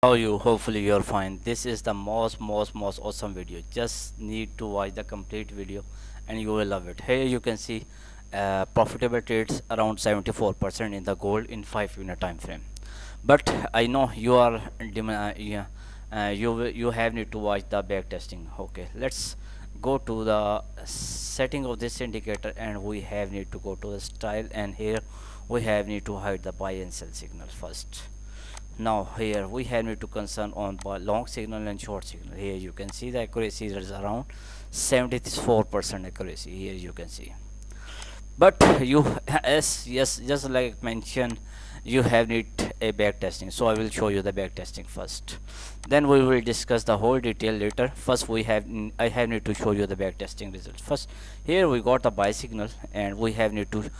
How you? Hopefully you're fine. This is the most awesome video. Just need to watch the complete video and you will love it. Here you can see profitable trades around 74% in the gold in 5 minute time frame. But I know you are yeah, you have need to watch the back testing. Okay, let's go to the setting of this indicator, and we have need to go to the style, and here we have need to hide the buy and sell signal first. Now here we have need to concern on long signal and short signal. Here you can see the accuracy is around 74% accuracy. Here you can see, but you yes, just like mentioned, you have need a back testing, so I will show you the back testing first, then we will discuss the whole detail later. First I have need to show you the back testing results first. Here we got the buy signal, and we have need to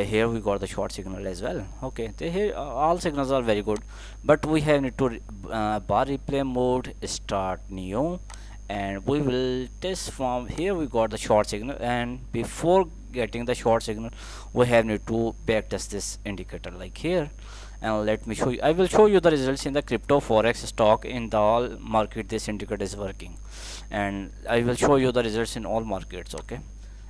here we got the short signal as well. Okay, here all signals are very good, but we have need to bar replay mode start neo, and we will test from here. We got the short signal, and before getting the short signal we have need to back test this indicator like here. And let me show you, I will show you the results in the crypto forex stock in the all market. This indicator is working, and I will show you the results in all markets. Okay,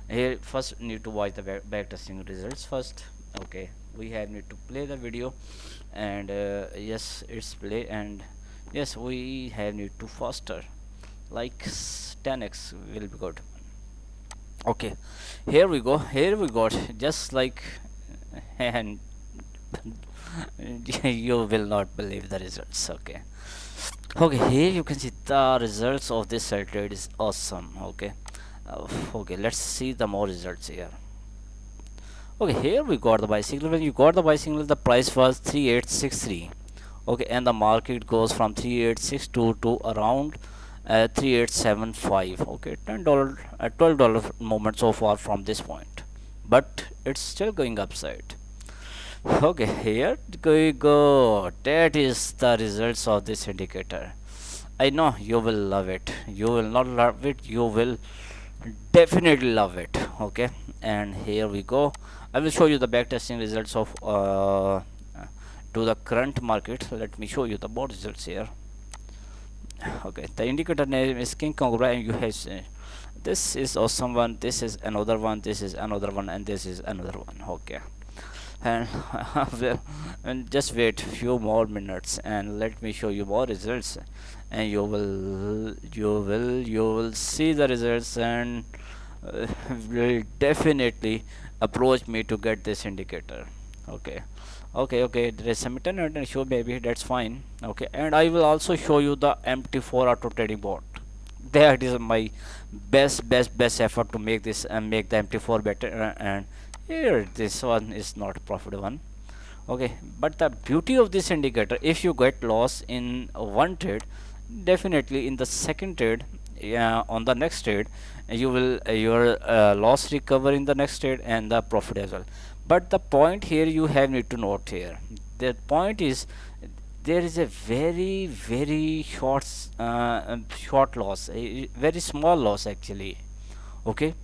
here first need to watch the back testing results first. Okay, we have need to play the video, and yes, it's play, and yes, we have need to faster like 10x will be good. Okay, here we go. Here we got just like and you will not believe the results. Okay, okay, here you can see the results of this sell trade is awesome. Okay, okay, let's see the more results here. Okay, here we got the buy signal. When you got the buy signal, the price was 3863. Okay, and the market goes from 3862 to around 3875. Okay, $10 $12 movement so far from this point, but it's still going upside. Okay, here we go. That is the results of this indicator. I know you will love it. You will not love it, you will definitely love it. Okay, and here we go. I will show you the backtesting results of to the current market. Let me show you the board results here. Okay, the indicator name is King Cobra, and you have this is awesome one, this is another one, this is another one, and this is another one. Okay, and well, and just wait few more minutes and let me show you more results, and you will see the results, and will definitely approach me to get this indicator. Okay, okay, there is some internet issue, maybe that's fine. Okay, and I will also show you the MT4 auto trading bot. That is my best effort to make this and make the MT4 better, and here this one is not a profit one. Okay, but the beauty of this indicator, if you get loss in one trade, definitely in the second trade, on the next trade, you will your loss recover in the next trade, and the profit as well. But the point here you have need to note here, the point is there is a very short loss, a very small loss actually. Okay,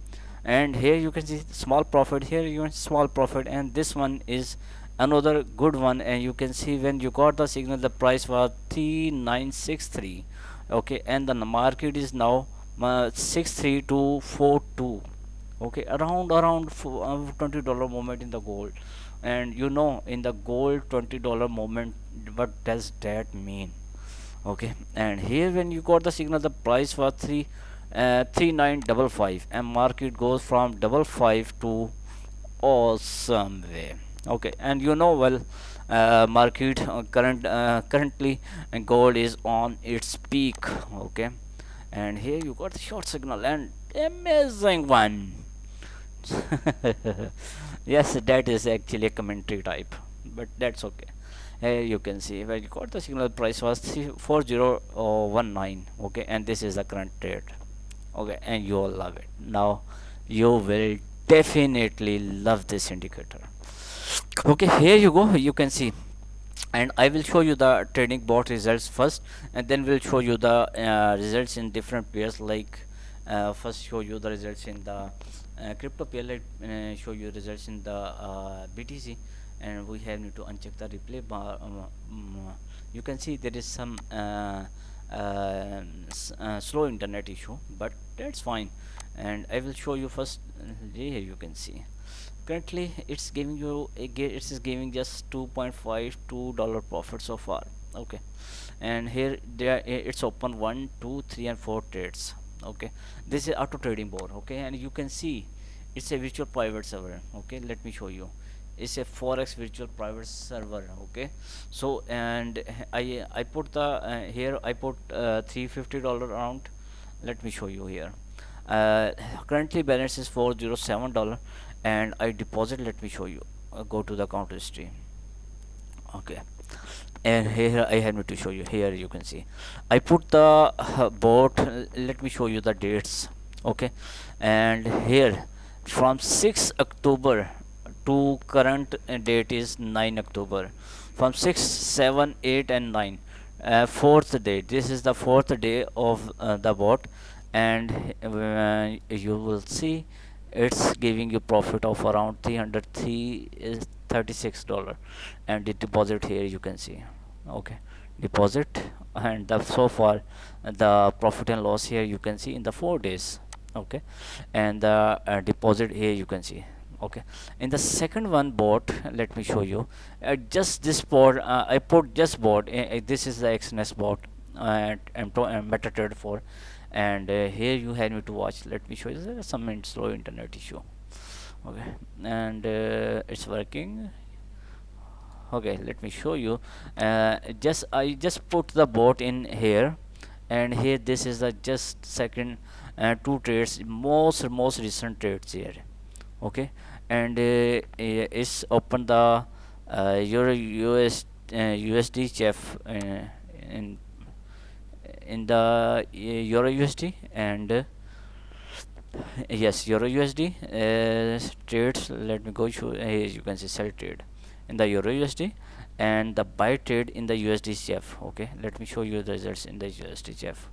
and here you can see small profit, here you can small profit, and this one is another good one. And you can see when you got the signal, the price was 3963. Okay, and the market is now 63242. Okay, around $20 movement in the gold. And you know, in the gold $20 movement, what does that mean? Okay, and here when you got the signal, the price was 3955, and market goes from double five to awesome way. Okay, and you know, well, market currently gold is on its peak. Okay, and here you got the short signal, and amazing one. Yes, that is actually a commentary type, but that's okay. Here you can see when you got the signal, price was 4019. Okay, and this is the current trade. Okay, and you will love it. Now you will definitely love this indicator. Okay, here you go, you can see, and I will show you the trading bot results first, and then we'll show you the results in different pairs. Like first show you the results in the crypto pair. Let show you results in the BTC, and we have need to uncheck the replay bar. You can see there is some slow internet issue, but that's fine. And I will show you first. Here you can see currently it's giving you it is giving just 2.52 dollar profit so far. Okay, and here there it's open 1 2 3 and 4 trades. Okay, this is auto trading board. Okay, and you can see it's a virtual private server. Okay, let me show you. It's a forex virtual private server. Okay, so and I put the here I put $350 around. Let me show you here. uh, Currently balance is $407, and I deposit. Let me show you. Go to the account history. Okay, and here I have to show you. Here you can see I put the bot. Let me show you the dates. Okay, and here from 6 October to current date is 9 October. From 6 7 8 and 9, fourth day, this is the fourth day of the bot. And you will see it's giving you profit of around 303 is $36. And the deposit here you can see. Okay, deposit. And the so far the profit and loss here you can see in the 4 days. Okay, and the deposit here you can see. Okay, in the second one bot, let me show you. Just this bot, I put just bot. This is the XNS bot, and MetaTrader 4. And here you have me to watch. Let me show you. There is some slow internet issue. Okay, and it's working. Okay, let me show you. Just I just put the bot in here, and here this is the just second two trades, most recent trades here. Okay, and it's open the Euro USD chef in the Euro USD. And yes, Euro USD trades. Let me go show. Here you can see sell trade in the Euro USD, and the buy trade in the USD chef. Okay, let me show you the results in the USD chef.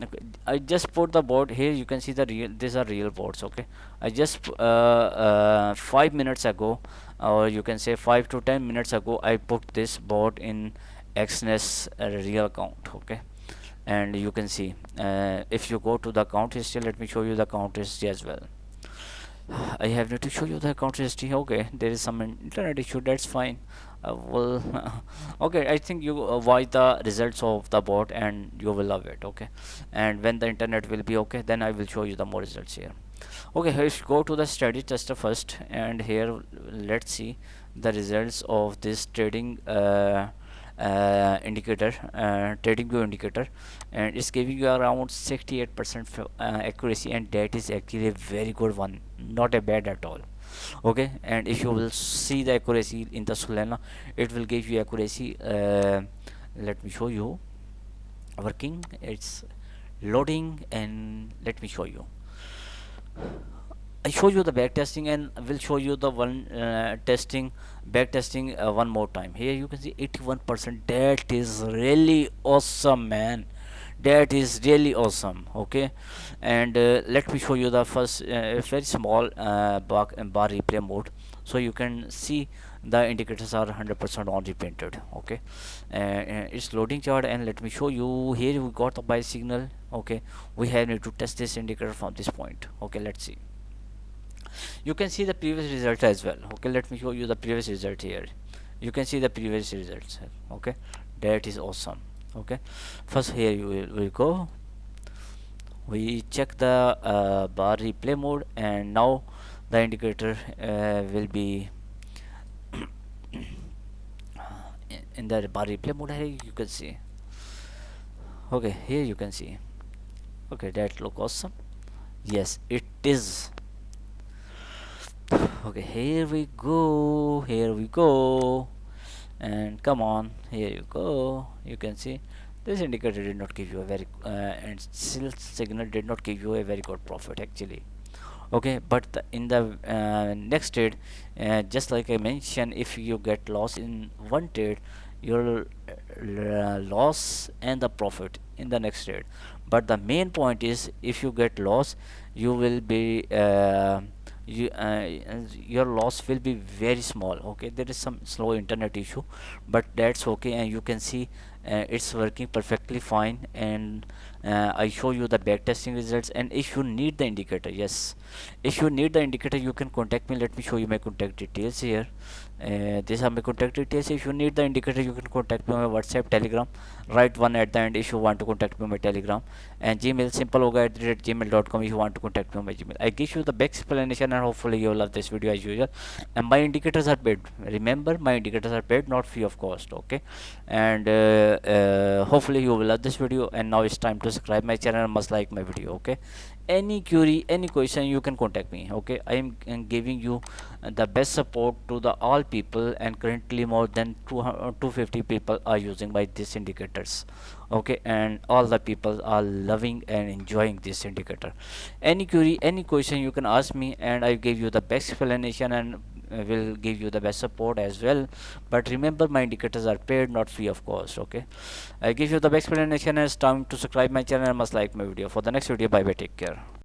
Okay, I just put the board here. You can see the real. These are real boards. Okay, I just 5 minutes ago, or you can say 5 to 10 minutes ago, I put this board in XNES real account. Okay, and you can see if you go to the account history. Let me show you the account history as well. I have need to show you the account history. Okay, there is some internet issue. That's fine. Well, okay. I think you watch the results of the bot and you will love it. Okay, and when the internet will be okay, then I will show you the more results here. Okay, let's go to the study tester first, and here let's see the results of this trading indicator, trading view indicator. And it's giving you around 68% accuracy, and that is actually a very good one, not a bad at all. Okay, and if you will see the accuracy in the Solana, it will give you accuracy. Let me show you working. It's loading, and let me show you. I show you the back testing, and will show you the one testing back testing one more time. Here you can see 81%. That is really awesome, man. That is really awesome. Okay, and let me show you the first very small bar replay mode, so you can see the indicators are 100% on repainted. Okay, it's loading chart, and let me show you. Here we got the buy signal. Okay, we have need to test this indicator from this point. Okay, let's see. You can see the previous result as well. Okay, let me show you the previous result here. You can see the previous results. Okay, that is awesome. Okay, first here you will go. We check the bar replay mode, and now the indicator will be in the bar replay mode. Here you can see. Okay, here you can see. Okay, that look awesome. Yes, it is. Okay, here we go. Here we go. And come on, here you go. You can see this indicator did not give you a very and still signal did not give you a very good profit actually. Okay, but in the next trade, just like I mentioned, if you get loss in one trade, your loss and the profit in the next trade. But the main point is, if you get loss, you will be your loss will be very small. Okay, there is some slow internet issue, but that's okay, and you can see it's working perfectly fine. And I show you the back testing results. And if you need the indicator, yes, if you need the indicator, you can contact me. Let me show you my contact details here. These are my contact details. If you need the indicator, you can contact me on my WhatsApp, Telegram. Write one at the end if you want to contact me on my Telegram. And Gmail, simple hoga at gmail.com if you want to contact me on my Gmail. I give you the best explanation, and hopefully you will love this video as usual. And my indicators are paid. Remember, my indicators are paid, not free of cost. Okay, and hopefully you will love this video. And now it's time to subscribe my channel and must like my video. Okay, any query, any question, you can contact me. Okay, I am giving you the best support to the all people, and currently more than 250 people are using by these indicators. Okay, and all the people are loving and enjoying this indicator. Any query, any question, you can ask me, and I give you the best explanation, and will give you the best support as well. But remember, my indicators are paid, not free of cost. Okay, I give you the best explanation, and it's time to subscribe my channel and must like my video. For the next video, bye bye, take care.